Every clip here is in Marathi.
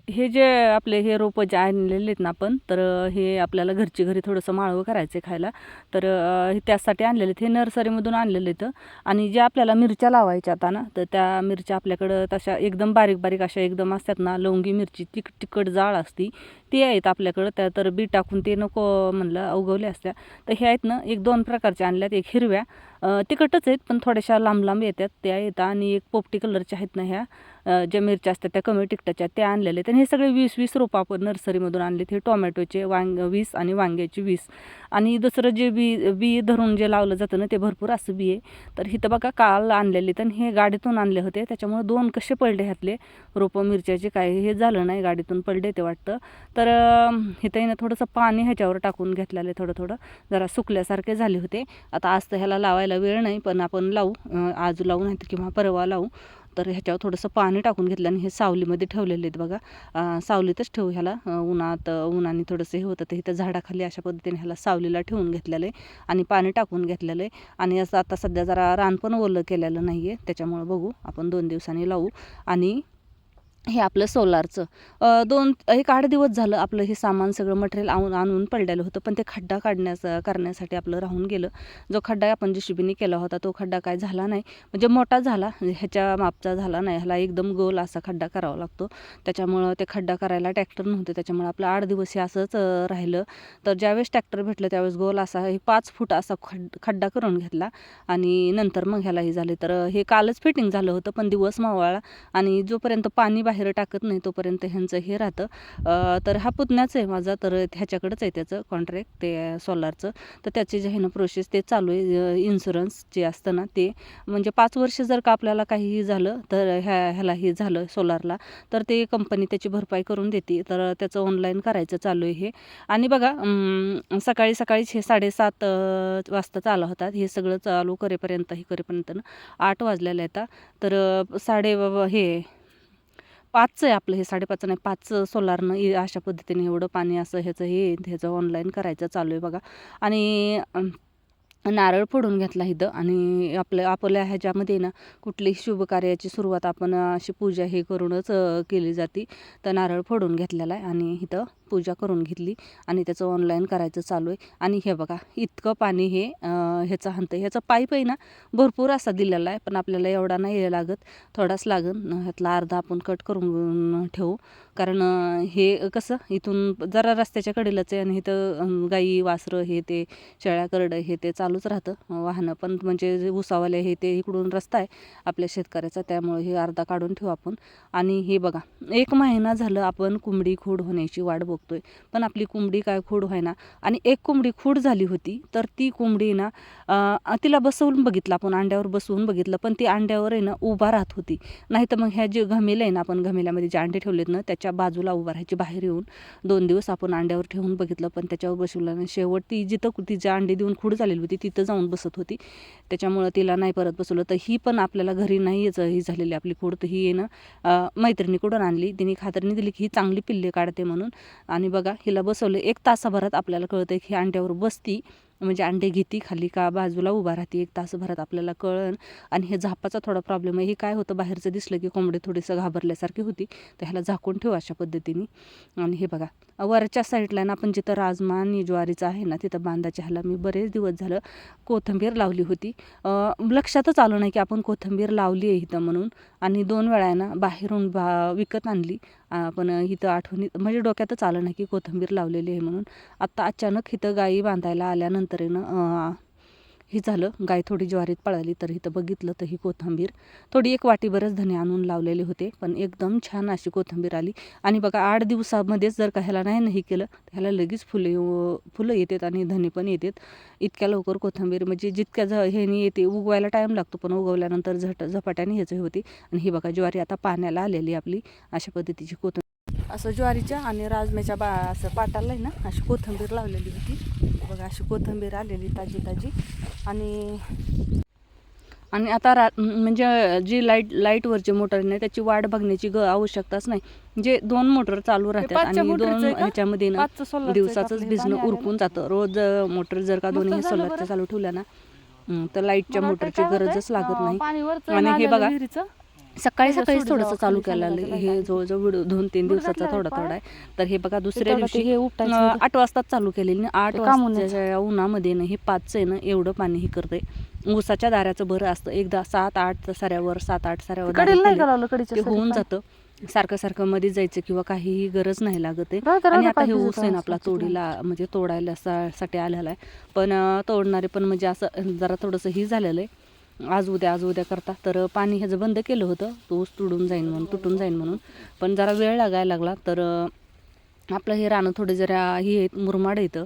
हे जे आपले हे रोपं जे आणलेले आहेत ना आपण, तर हे आपल्याला घरची घरी थोडंसं माळवं करायचं खायला, तर त्यासाठी आणलेले आहेत. हे नर्सरीमधून आणलेले आहेत. आणि जे आपल्याला मिरच्या लावायच्या आता ना, तर त्या मिरच्या आपल्याकडं तशा एकदम बारीक बारीक अशा एकदम असतात ना, लवंगी मिरची तिखट जाळ असती, ते आहेत आपल्याकडं. त्या तर बी टाकून ते नको म्हणलं, उगवले असत्या. तर हे आहेत ना, 1-2 प्रकारच्या आणल्यात. एक हिरव्या तिखटच आहेत पण थोड्याशा लांब लांब येतात त्या येतात, आणि एक पोपटी कलरच्या आहेत ना ह्या ज्या मिरच्या असतात त्या कमी तिखटाच्या, त्या आणलेल्या आहेत. आणि हे सगळे 20-20 रोपं आपण नर्सरीमधून आणलेत. हे टोमॅटोचे 20 आणि वांग्याचे 20. आणि दुसरं जे बी धरून जे लावलं जातं ना, ते भरपूर असं बी आहे. तर इथं बघा काल आणलेले, तर हे गाडीतून आणले होते, त्याच्यामुळे 2 कसे पडले ह्यातले रोपं मिरच्याचे, काय हे झालं नाही, गाडीतून पडले ते वाटतं. तर इथं ना थोडंसं पाणी ह्याच्यावर टाकून घेतलेलं आहे, थोडं जरा सुकल्यासारखे झाले होते. आता आज तर ह्याला लावायला वेळ नाही, पण आपण लावू, आज लावू नाही किंवा परवा लावू. तर ह्याच्यावर थोडंसं पाणी टाकून घेतलं आणि हे सावलीमध्ये ठेवलेले आहेत बघा. सावलीतच ठेवू ह्याला, उन्हाने थोडंसं हे होतं, तर इथं झाडाखाली अशा पद्धतीने ह्याला सावलीला ठेवून घेतलेलं आहे आणि पाणी टाकून घेतलेलं आहे. आणि असं आता सध्या जरा रान पण ओलं केलेलं नाही आहे, त्याच्यामुळं बघू आपण 2 दिवसांनी लावू. आणि हे आपलं सोलारचं 1-8 दिवस झालं आपलं हे सामान सगळं मटेरियल आणून पडलेलं होतं, पण ते खड्डा करण्यासाठी आपलं राहून गेलं. जो खड्डा आपण JCBने केला होता तो खड्डा काय झाला नाही, म्हणजे मोठा झाला, ह्याच्या मापचा झाला नाही. ह्याला एकदम गोल असा खड्डा करावा लागतो, त्याच्यामुळं ते खड्डा करायला ट्रॅक्टर नव्हते, त्याच्यामुळे आपलं 8 दिवस हे असंच राहिलं. तर ज्यावेळेस ट्रॅक्टर भेटलं त्यावेळेस गोल असा 5 फूट असा खड्डा करून घेतला आणि नंतर मग ह्याला हे झाले. तर हे कालच फिटिंग झालं होतं, पण दिवस मावळला आणि जोपर्यंत पाणी बाहेर टाकत नाही तोपर्यंत ह्यांचं हे राहतं. तर हा पुतण्याचं आहे माझा, तर ह्याच्याकडेच आहे त्याचं कॉन्ट्रॅक्ट, ते सोलारचं. तर त्याचे जे आहे ना प्रोसेस ते चालू आहे. इन्शुरन्स जे असतं ना ते, म्हणजे 5 वर्ष जर का आपल्याला काहीही झालं, तर ह्याला हे झालं सोलारला, तर ते कंपनी त्याची भरपाई करून देते. तर त्याचं ऑनलाईन करायचं चालू आहे हे. आणि बघा सकाळीच हे 7:30 वाजता चालू होतात. हे सगळं चालू करेपर्यंत 8 वाजलेले आहेत. तर हे 5चं आहे आपलं, हे 5:30 नाही 5चं सोलारनं अशा पद्धतीने एवढं पाणी असं ह्याचं ऑनलाईन करायचं चालू आहे बघा. आणि नारळ फोडून घेतला इथं. आणि आपल्या ह्याच्यामध्ये ना कुठलीही शुभकार्याची सुरुवात आपण अशी पूजा हे करूनच केली जाते. तर नारळ फोडून घेतलेला आहे आणि इथं पूजा करून घेतली आणि त्याचं ऑनलाईन करायचं चालू आहे. आणि हे बघा इतकं पाणी हे ह्याचा पाईप आहे ना भरपूर असा दिलेला आहे, पण आपल्याला एवढा नाही लागत, थोडाच लागेल. ह्यातला अर्धा आपण कट करून ठेवू, कारण हे कसं इथून जरा रस्त्याच्या कडेलाच आहे आणि इथं गाई वासरं हे ते शेळ्या करडं हे ते चालूच राहतं वाहनं, पण म्हणजे जे उसावाले हे ते इकडून रस्ता आहे आपल्या शेतकऱ्याचा, त्यामुळे हे अर्धा काढून ठेवू आपण. आणि हे बघा 1 महिना झालं आपण कोंबडी खूड होण्याची वाट बघतोय, पण आपली कोंबडी काय खूड व्हायना. आणि एक कोंबडी खूड झाली होती, तर ती कोंबडी ना तिला बसवून बघितलं आपण, अंड्यावर बसवून बघितलं, पण ती अंड्यावर आहे ना उभा राहत होती. नाही तर मग ह्या जे घमेलं आहे ना, आपण घमेल्यामध्ये जे अंडे ठेवलेत ना त्याच्या बाजूला उभा राहायची, बाहेर येऊन. 2 दिवस आपण अंड्यावर ठेवून बघितलं, पण त्याच्यावर बसवलं नाही. शेवट ती जिथं तिचे अंडे देऊन खूड झालेली होती तिथं जाऊन बसत होती, त्याच्यामुळं तिला नाही परत बसवलं. तर ही पण आपल्याला घरी नाहीच ही झालेली आपली खूड. तर ही आहे ना मैत्रिणीकडून आणली, तिने खात्रीने दिली की ही चांगली पिल्ले काढते म्हणून. आणि बघा हिला बसवलं, 1 तासाभरात आपल्याला कळतं की ही अंड्यावर बसती, म्हणजे अंडे घेती खाली का बाजूला उभा राहते, 1 तासभरात आपल्याला कळन. आणि हे झापाचा थोडा प्रॉब्लेम आहे. हे काय होतं, बाहेरचं दिसलं की कोंबडी थोडीसं घाबरल्यासारखी होती, तर ह्याला झाकून ठेवू अशा पद्धतीने. आणि हे बघा वरच्या साईडला ना आपण जिथं राजमा आणि ज्वारीचं आहे ना तिथं बांधाच्या ह्याला मी बरेच दिवस झालं कोथिंबीर लावली होती. लक्षातच आलं नाही की आपण कोथिंबीर लावली आहे इथं म्हणून. आणि 2 वेळा आहे ना बाहेरून विकत आणली, पण इथं आठवणीत म्हणजे डोक्यातच आलं नाही की कोथिंबीर लावलेली आहे म्हणून. आत्ता अचानक इथं गाई बांधायला आल्यानंतर आहे ना ही झालं, गाय थोडी ज्वारीत पळाली, तर इथं बघितलं तर ही कोथिंबीर थोडी 1 वाटीभरच धने आणून लावलेले होते, पण एकदम छान अशी कोथिंबीर आली. आणि बघा 8 दिवसामध्येच जर का ह्याला नाही केलं तर ह्याला लगेच फुलं येतात आणि धने पण येतात. इतक्या लवकर कोथिंबीर म्हणजे जितक्या ह्यानी येते, उगवायला टाईम लागतो, पण उगवल्यानंतर झपाट्याने ह्याचं होती. आणि ही बघा ज्वारी आता पाण्याला आलेली आपली, अशा पद्धतीची कोथिंबीर. असं ज्वारीच्या आणि राजम्याच्या असं पाटाला आहे ना अशी कोथिंबीर लावलेली होती बघा, अशी कोथिंबीर आलेली ताजी. आणि आता म्हणजे जी लाईटवरची मोटर नाही त्याची वाट बघण्याची आवश्यकताच नाही, म्हणजे 2 मोटर चालू राहतात आणि 2 ह्याच्यामध्ये ना दिवसाचंच बिझनेस उरकून जातं. रोज मोटर जर का दोन्ही सोलारच्या चालू ठेवल्या ना तर लाईटच्या मोटरची गरजच लागत नाही. आणि हे बघा सकाळी सकाळी थोडंसं चालू केलेलं हे जवळजवळ व्हिडिओ 2-3 दिवसाचा थोडा आहे. तर हे बघा दुसऱ्या दिवशी हे 8 वाजताच चालू केलेली ना. 8 वाजताच्या उन्हामध्ये ना हे 5 आहे ना एवढं पाणी हे करते. ऊसाच्या दाऱ्याचं बरं असतं, एकदा 7-8 साऱ्यावर 7-8 साऱ्यावर होऊन जातं. सारखं मध्ये जायचं किंवा काहीही गरज नाही लागत आहे. आणि आता हे ऊस आहे ना आपला तोडीला म्हणजे तोडायला साठी आलेला आहे. पण तोडणारे पण म्हणजे असं जरा थोडंसं ही झालेलं आहे, आज उद्या करता. तर पाणी ह्याचं बंद केलं होतं, तो ऊस तुटून जाईन म्हणून. पण जरा वेळ लागायला लागला. तर आपलं हे रानं थोडे जरा ही मुरमाड येतं,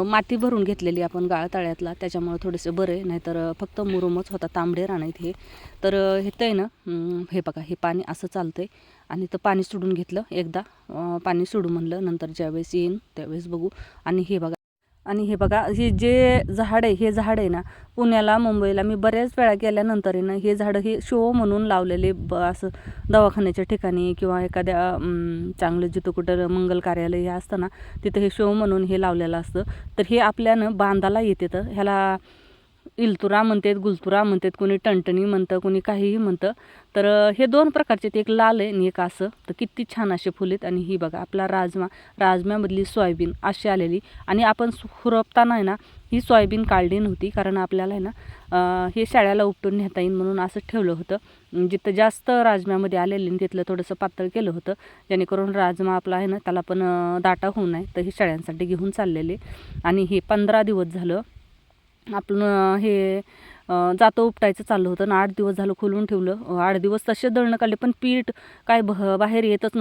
माती भरून घेतलेली आपण गाळतळ्यातला, त्याच्यामुळे थोडेसे बरे. नाहीतर फक्त मुरुमच होता, तांबडे रान आहेत हे. तर हे ते ना हे बघा हे पाणी असं चालतंय. आणि तर पाणी सोडून घेतलं एकदा, पाणी सोडू म्हणलं, नंतर ज्यावेळेस येईन त्यावेळेस बघू. आणि हे बघा हे जे झाड आहे, हे झाड आहे ना पुण्याला मुंबईला मी बऱ्याच वेळा गेल्यानंतर आहे ना हे झाडं हे शो म्हणून लावलेले, असं दवाखान्याच्या ठिकाणी किंवा एखाद्या चांगलं जिथं कुठं मंगल कार्यालय हे असतं ना तिथं हे शो म्हणून हे लावलेलं असतं. तर हे आपल्यानं बांधाला येते. तर ह्याला इलतुरा म्हणतात, गुलतुरा म्हणतात, कोणी टणटणी म्हणतं, कोणी काहीही म्हणतं. तर हे 2 प्रकारचे, एक लाल आहे आणि एक असं. तर किती छान असे फुलेत. आणि ही बघा आपला राजम्यामधली सोयाबीन अशी आलेली. आणि आपण खुरपताना आहे ना ही सोयाबीन काढली नव्हती, कारण आपल्याला आहे ना हे शाळेला उपटून नेता येईल म्हणून असं ठेवलं होतं. जिथं जास्त राजम्यामध्ये आलेले तिथलं थोडंसं पातळ केलं होतं, जेणेकरून राजमा आपला आहे ना त्याला पण दाटा होऊ नये. तर हे शाळ्यांसाठी घेऊन चाललेले. आणि हे 15 दिवस झालं आपण हे जातं उपटायचं चाललं होतं ना. 8 दिवस झालं खोलून ठेवलं. 8 दिवस तसे दळणं काढले, पण पीठ काय बाहेर येतच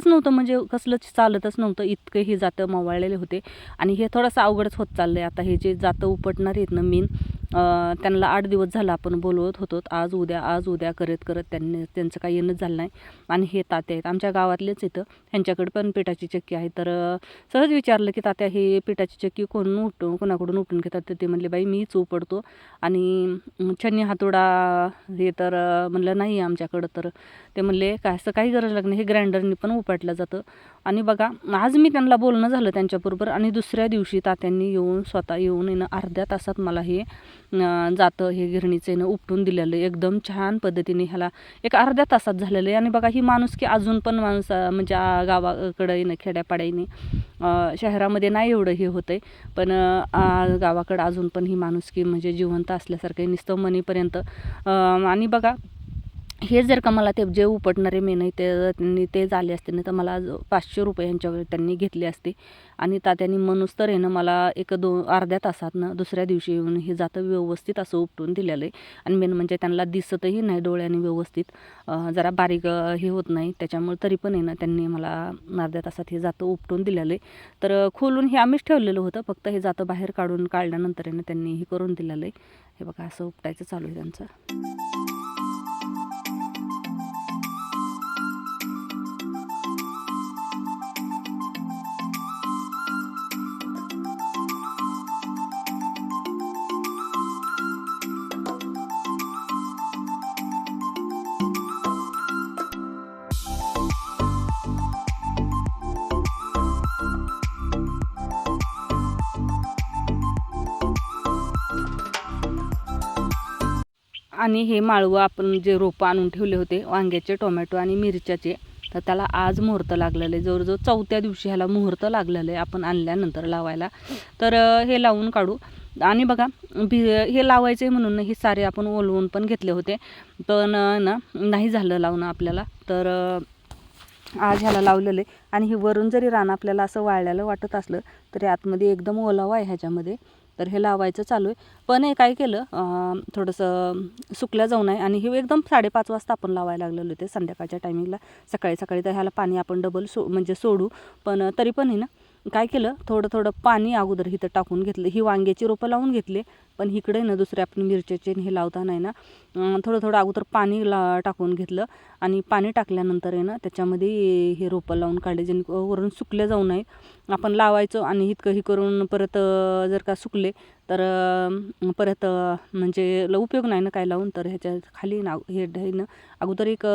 नव्हतं म्हणजे कसलंच चालतच नव्हतं, इतकं हे जातं मवाळलेले होते. आणि हे थोडंसं अवघडच होत चाललं आहे. आता हे जे जातं उपटणार आहेत ना मेन, त्यांना 8 दिवस झालं आपण बोलवत होतो, आज उद्या करत त्यांचं काही येणंच झालं नाही. आणि हे तात्या आहेत आमच्या गावातलेच येतं, ह्यांच्याकडे पण पिठाची चक्की आहे. तर सहज विचारलं की तात्या हे पिठाची चक्की कोणाकडून उपटून घेतात? तर ते म्हणले बाई मीच उपटतो. आणि छन्नी हातोडा हे तर म्हणलं नाही आमच्याकडं. तर ते म्हणले काय असं काही गरज लागत नाही, हे ग्राइंडरनी पण उपटलं जातं. आणि बघा आज मी त्यांना बोलणं झालं त्यांच्याबरोबर. आणि दुसऱ्या दिवशी तात्यांनी स्वतः येऊन येणं अर्ध्या तासात मला हे जातं हे गिरणीचं येणं उपटून दिलेलं आहे. एकदम छान पद्धतीने ह्याला एक अर्ध्या तासात झालेलं आहे. आणि बघा ही माणुसकी अजून पण म्हणजे गावाकडं येणं, खेड्यापाड्याने शहरामध्ये नाही एवढं हे होतं आहे, पण गावाकडं अजून पण ही माणुसकी म्हणजे जिवंत असल्यासारखं नुसतं मनीपर्यंत. आणि बघा हे जर का मला ते जे उपटणारे मेन आहे त्यांनी ते झाले असते ना तर मला 500 रुपये यांच्यावर त्यांनी घेतले असते. आणि तात्यांनी म्हणूनच तर आहे ना मला अर्ध्या तासातनं दुसऱ्या दिवशी येऊन हे जातं व्यवस्थित असं उपटून दिलेलं आहे. आणि मेन म्हणजे त्यांना दिसतही नाही डोळ्याने व्यवस्थित, जरा बारीक हे होत नाही, त्याच्यामुळे तरी पण आहे ना त्यांनी मला अर्ध्या तासात हे जातं उपटून दिलेलं आहे. तर खोलून हे आम्हीच ठेवलेलं होतं, फक्त हे जातं बाहेर काढल्यानंतर आहे ना त्यांनी हे करून दिलेलं आहे. हे बघा असं उपटायचं चालू आहे त्यांचं. आणि हे माळवं आपण जे रोपं आणून ठेवले होते वांग्याचे, टोमॅटो आणि मिरच्याचे, तर त्याला आज मुहूर्त लागलेलं आहे. जवळजवळ 4थ्या दिवशी ह्याला मुहूर्त लागलेलं आहे आपण आणल्यानंतर लावायला. तर हे लावून काढू. आणि बघा हे लावायचं आहे म्हणून हे सारे आपण ओलवून पण घेतले होते, पण ना नाही झालं लावणं आपल्याला. तर आज ह्याला लावलेलं आहे. आणि हे वरून जरी रान आपल्याला असं वाळलेलं वाटत असलं तरी आतमध्ये एकदम ओलावा आहे ह्याच्यामध्ये. तर हे लावायचं चालू आहे. पण हे काय केलं थोडंसं सुकल्या जाऊ नये. आणि हे एकदम 5:30 वाजता आपण लावायला लागलेलं होते संध्याकाळच्या टायमिंगला. सकाळी तर ह्याला पाणी आपण डबल म्हणजे सोडू, पण तरी पण आहे ना काय केलं थोडं पाणी अगोदर इथं टाकून घेतलं. ही वांग्याची रोपं लावून घेतले, पण इकडे ना दुसरे आपण मिरच्याचे हे लावताना आहे ना थोडं अगोदर पाणी टाकून घेतलं. आणि पाणी टाकल्यानंतर आहे ना त्याच्यामध्ये हे रोपं लावून काढले, वरून सुकले जाऊ नये. आपण लावायचं आणि इतकं हे करून परत जर का सुकले तर परत म्हणजे उपयोग नाही ना काय लावून. तर ह्याच्या खाली ना हे ना अगोदर एक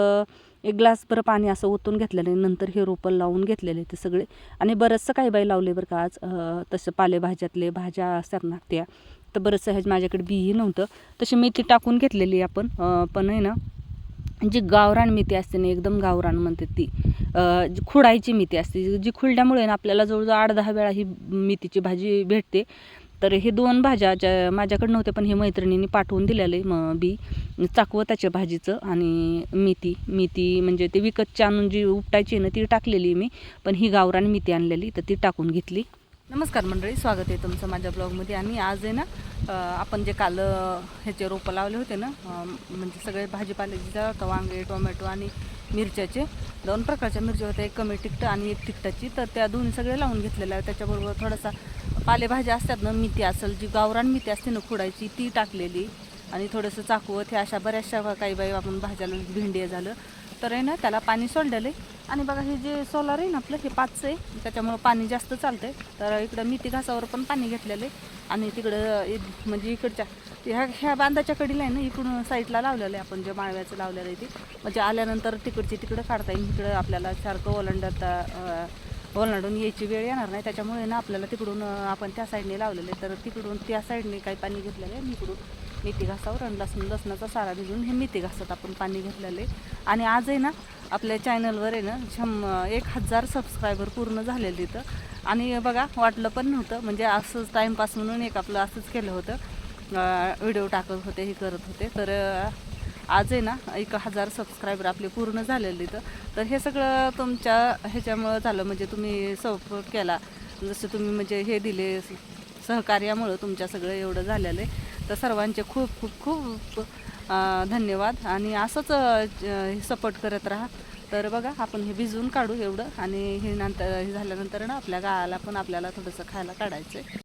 ग्लासभर पाणी असं ओतून घेतलेलं आहे, नंतर हे रोपं लावून घेतलेले ते सगळे. आणि बरंचसं काही बाई लावले बरं का आज. तसं पालेभाज्यातले भाज्या असतात ना त्या, तर बरंचसं ह्याच्या माझ्याकडे बीही नव्हतं. तशी मेथी टाकून घेतलेली आपण, पण आहे ना जी गावरान मेथी असते ना, एकदम गावरान म्हणते ती, जी खुडायची मेथी असते, जी खुडल्यामुळे ना आपल्याला जवळजवळ 8-10 वेळा ही मेथीची भाजी भेटते. तर हे 2 भाज्या ज्या माझ्याकडे नव्हत्या, पण हे मैत्रिणींनी पाठवून दिलेलं आहे बी चाकवताच्या भाजीचं. आणि मेथी म्हणजे ते विकतची आणून जी उपटायची ना ती टाकलेली मी, पण ही गावरान मेथी आणलेली तर ती टाकून घेतली. नमस्कार मंडळी, स्वागत आहे तुमचं माझ्या ब्लॉगमध्ये. आणि आज आहे ना आपण जे काल ह्याचे रोपं लावले होते ना, म्हणजे सगळे भाजीपाल्याचे होतं, वांगे, टोमॅटो आणि मिरच्याचे 2 प्रकारच्या मिरच्या होत्या, एक कमी तिखट आणि एक तिखटाची. तर त्या दोन्ही सगळे लावून घेतलेल्या आहे. त्याच्याबरोबर थोडासा पालेभाज्या असतात ना, मेथी असेल, जी गावरान मेथी असते ना खुडायची, ती टाकलेली. आणि थोडंसं चाकवत हे अशा बऱ्याचशा काही बाई आपण भाज्याला भेंडी झालं तर आहे ना त्याला पाणी सोडलेलं आहे. आणि बघा हे जे सोलार आहे ना आपलं, हे 5 आहे, त्याच्यामुळं पाणी जास्त चालतं आहे. तर इकडं मेथी घासावर पण पाणी घेतलेलं आहे. आणि तिकडं म्हणजे इकडच्या ह्या बांधाच्या कडीला आहे ना, इकडून साईडला लावलेलं आहे आपण, जे माळव्याचं लावलेलं आहे ते, म्हणजे आल्यानंतर तिकडं काढता येईल. इकडं आपल्याला सारखं ओलांडून यायची वेळ येणार नाही, त्याच्यामुळे ना आपल्याला तिकडून आपण त्या साईडने लावलेलं आहे. तर तिकडून त्या साईडने काही पाणी घेतलेलं आहे, इकडून मेथी घासावर आणि लसणाचा सारा भिजून हे मेथी घासात आपण पाणी घेतलेलं आहे. आणि आज आहे ना आपल्या चॅनलवर आहे ना 1000 सबस्क्रायबर पूर्ण झालेले तिथं. आणि बघा वाटलं पण नव्हतं, म्हणजे असंच टाईमपास म्हणून एक आपलं असंच केलं होतं, व्हिडिओ टाकत होते, हे करत होते. तर आज आहे ना 1000 सबस्क्रायबर आपले पूर्ण झालेले इथं. तर हे सगळं तुमच्या ह्याच्यामुळं झालं, म्हणजे तुम्ही सपोर्ट केला, जसं तुम्ही म्हणजे हे दिले सहकार्यामुळं तुमच्या सगळं एवढं झालेलं आहे. तर सर्वांचे खूप खूप खूप धन्यवाद. आणि असंच सपोर्ट करत राहा. तर बघा आपण हे भिजवून काढू एवढं, आणि हे नंतर हे झाल्यानंतर ना आपल्या गावाला पण आपल्याला थोडंसं खायला काढायचं आहे.